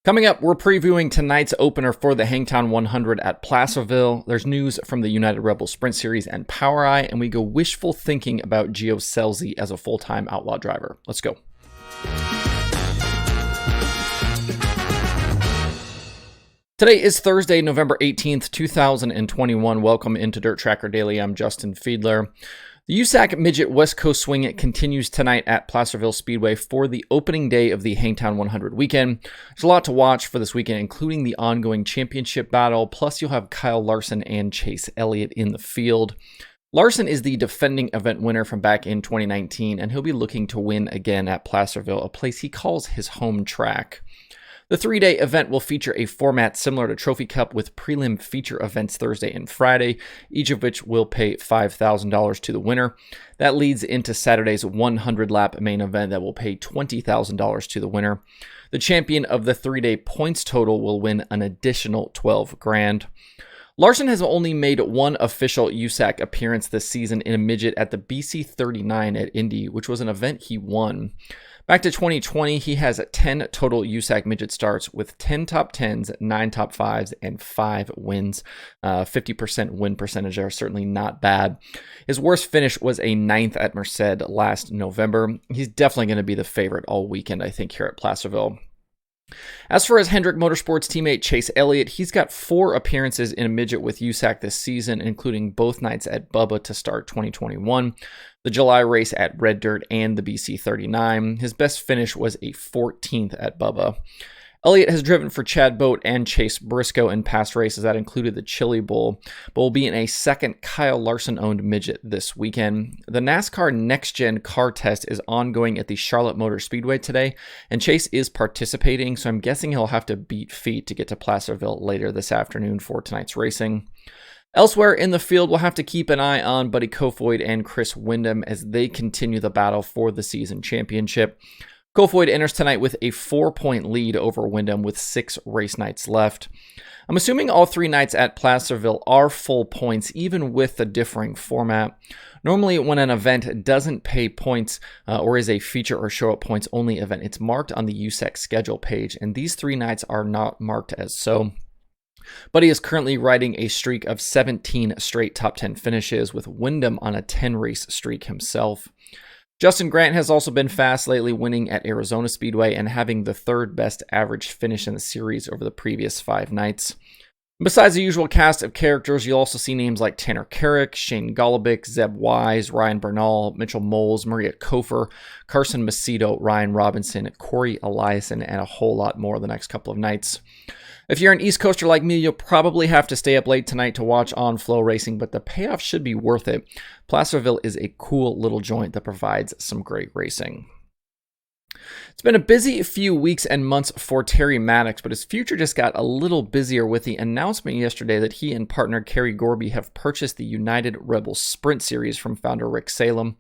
Coming up, we're previewing tonight's opener for the Hangtown 100 at Placerville. There's news from the United Rebels Sprint Series and POWRi, and we go wishful thinking about Gio Scelzi as a full-time Outlaw driver. Let's go. Today is Thursday, November 18th, 2021. Welcome into Dirt Tracker Daily. I'm Justin Fiedler. The USAC Midget West Coast Swing continues tonight at Placerville Speedway for the opening day of the Hangtown 100 weekend. There's a lot to watch for this weekend, including the ongoing championship battle, plus you'll have Larson and Chase Elliott in the field. Larson is the defending event winner from back in 2019, and he'll be looking to win again at Placerville, a place he calls his home track. The three-day event will feature a format similar to Trophy Cup with prelim feature events Thursday and Friday, each of which will pay $5,000 to the winner. That leads into Saturday's 100-lap main event that will pay $20,000 to the winner. The champion of the three-day points total will win an additional $12,000. Larson has only made one official USAC appearance this season in a midget at the BC 39 at Indy, which was an event he won. Back to 2020, he has 10 total USAC midget starts with 10 top 10s, 9 top 5s, and 5 wins. 50% win percentage are certainly not bad. His worst finish was a 9th at Merced last November. He's definitely going to be the favorite all weekend, I think, here at Placerville. As for his Hendrick Motorsports teammate Chase Elliott, he's got 4 appearances in a midget with USAC this season, including both nights at Bubba to start 2021, the July race at Red Dirt, and the BC 39. His best finish was a 14th at Bubba. Elliott has driven for Chad Boat and Chase Briscoe in past races that included the Chili Bowl, but will be in a second Kyle Larson-owned midget this weekend. The NASCAR Next Gen car test is ongoing at the Charlotte Motor Speedway today, and Chase is participating, so I'm guessing he'll have to beat feet to get to Placerville later this afternoon for tonight's racing. Elsewhere in the field, we'll have to keep an eye on Buddy Kofoid and Chris Windham as they continue the battle for the season championship. Kofoid enters tonight with a 4-point lead over Windham with 6 race nights left. I'm assuming all 3 nights at Placerville are full points, even with the differing format. Normally, when an event doesn't pay points or is a feature or show-up points only event, it's marked on the USAC schedule page, and these 3 nights are not marked as so. Buddy is currently riding a streak of 17 straight top 10 finishes, with Windham on a 10-race streak himself. Justin Grant has also been fast lately, winning at Arizona Speedway and having the 3rd best average finish in the series over the previous 5 nights. Besides the usual cast of characters, you'll also see names like Tanner Carrick, Shane Golobic, Zeb Wise, Ryan Bernal, Mitchell Moles, Maria Kofer, Carson Macedo, Ryan Robinson, Corey Eliason, and a whole lot more the next couple of nights. If you're an East Coaster like me, you'll probably have to stay up late tonight to watch on-flow racing, but the payoff should be worth it. Placerville is a cool little joint that provides some great racing. It's been a busy few weeks and months for Terry Maddox, but his future just got a little busier with the announcement yesterday that he and partner Kerry Gorby have purchased the United Rebels Sprint Series from founder Rick Salem.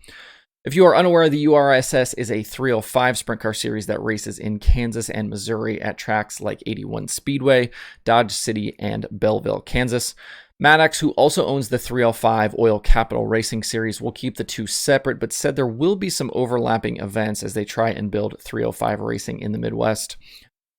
If you are unaware, the URSS is a 305 sprint car series that races in Kansas and Missouri at tracks like 81 Speedway, Dodge City, and Belleville, Kansas. Maddox, who also owns the 305 Oil Capital Racing Series, will keep the two separate, but said there will be some overlapping events as they try and build 305 racing in the Midwest.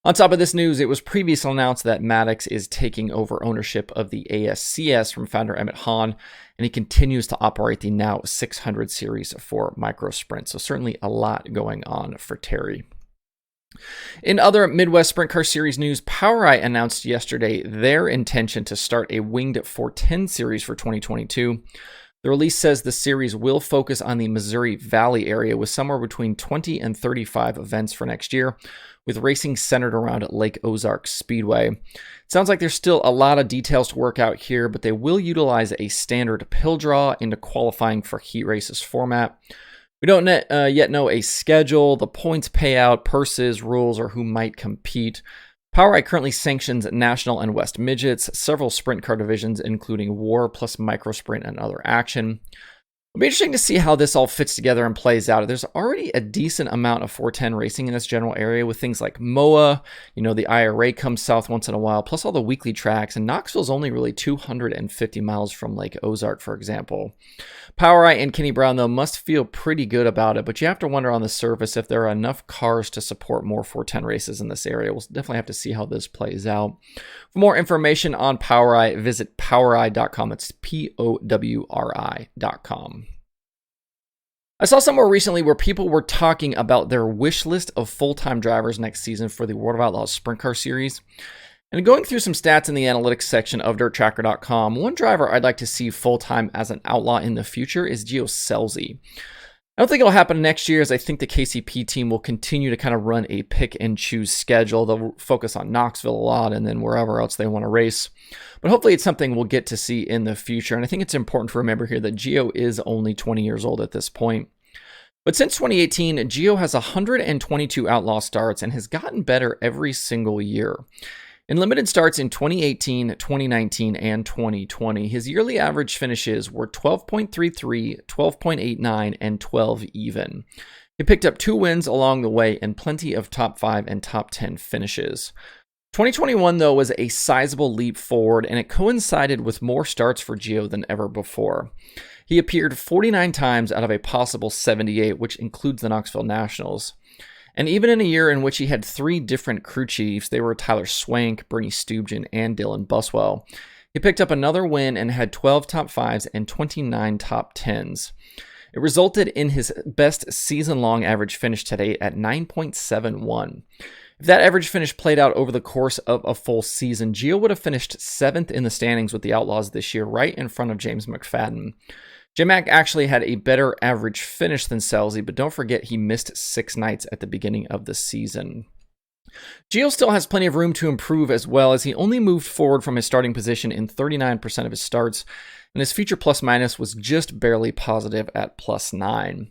On top of this news, it was previously announced that Maddox is taking over ownership of the ASCS from founder Emmett Hahn, and he continues to operate the now 600 series for micro sprint. So certainly a lot going on for Terry. In other Midwest Sprint Car Series news, POWRi announced yesterday their intention to start a winged 410 series for 2022. The release says the series will focus on the Missouri Valley area with somewhere between 20 and 35 events for next year, with racing centered around Lake Ozark Speedway. It sounds like there's still a lot of details to work out here, but they will utilize a standard pill draw into qualifying for heat races format. We don't yet know a schedule, the points payout, purses, rules, or who might compete. POWRi currently sanctions National and West Midgets, several sprint car divisions including War plus Microsprint and other action. It'll be interesting to see how this all fits together and plays out. There's already a decent amount of 410 racing in this general area with things like MOA, the IRA comes south once in a while, plus all the weekly tracks, and Knoxville's only really 250 miles from Lake Ozark, for example. POWRi and Kenny Brown, though, must feel pretty good about it, but you have to wonder on the surface if there are enough cars to support more 410 races in this area. We'll definitely have to see how this plays out. For more information on POWRi, visit POWRi.com. That's POWRI.com. I saw somewhere recently where people were talking about their wish list of full-time drivers next season for the World of Outlaws Sprint Car Series. And going through some stats in the analytics section of DirtTracker.com, one driver I'd like to see full-time as an outlaw in the future is Gio Scelzi. I don't think it'll happen next year, as I think the KCP team will continue to kind of run a pick-and-choose schedule. They'll focus on Knoxville a lot and then wherever else they want to race. But hopefully it's something we'll get to see in the future. And I think it's important to remember here that Gio is only 20 years old at this point. But since 2018, Gio has 122 outlaw starts and has gotten better every single year. In limited starts in 2018, 2019, and 2020, his yearly average finishes were 12.33, 12.89, and 12 even. He picked up 2 wins along the way and plenty of top 5 and top 10 finishes. 2021, though, was a sizable leap forward, and it coincided with more starts for Gio than ever before. He appeared 49 times out of a possible 78, which includes the Knoxville Nationals. And even in a year in which he had 3 different crew chiefs, they were Tyler Swank, Bernie Stubjen, and Dylan Buswell, he picked up another win and had 12 top 5s and 29 top 10s. It resulted in his best season-long average finish to date at 9.71. If that average finish played out over the course of a full season, Gio would have finished 7th in the standings with the Outlaws this year, right in front of James McFadden. J-Mac actually had a better average finish than Scelzi, but don't forget he missed 6 nights at the beginning of the season. Gio still has plenty of room to improve as well, as he only moved forward from his starting position in 39% of his starts, and his future plus-minus was just barely positive at +9.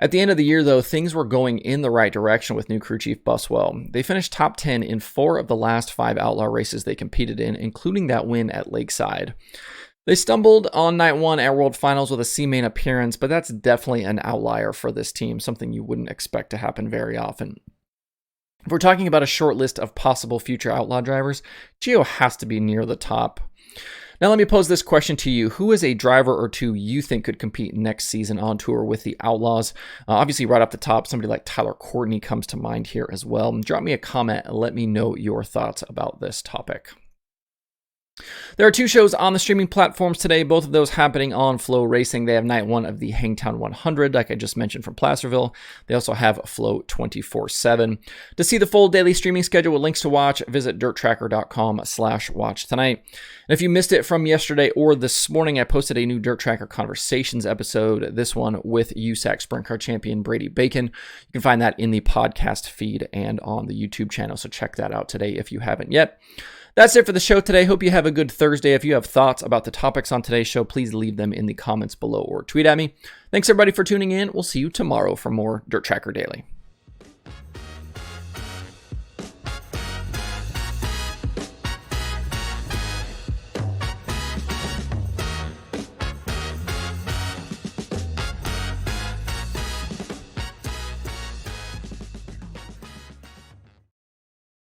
At the end of the year, though, things were going in the right direction with new crew chief Buswell. They finished top 10 in 4 of the last 5 Outlaw races they competed in, including that win at Lakeside. They stumbled on night 1 at World Finals with a C-main appearance, but that's definitely an outlier for this team, something you wouldn't expect to happen very often. If we're talking about a short list of possible future Outlaw drivers, Gio has to be near the top. Now let me pose this question to you. Who is a driver or two you think could compete next season on tour with the Outlaws? Obviously, right off the top, somebody like Tyler Courtney comes to mind here as well. Drop me a comment and let me know your thoughts about this topic. There are 2 shows on the streaming platforms today, both of those happening on Flow Racing. They have night 1 of the Hangtown 100, like I just mentioned, from Placerville. They also have Flow 24/7. To see the full daily streaming schedule with links to watch, visit dirttracker.com/watch tonight. And if you missed it from yesterday or this morning, I posted a new Dirt Tracker Conversations episode, this one with USAC Sprint Car Champion Brady Bacon. You can find that in the podcast feed and on the YouTube channel, so check that out today if you haven't yet. That's it for the show today. Hope you have a good Thursday. If you have thoughts about the topics on today's show, please leave them in the comments below or tweet at me. Thanks everybody for tuning in. We'll see you tomorrow for more Dirt Tracker Daily.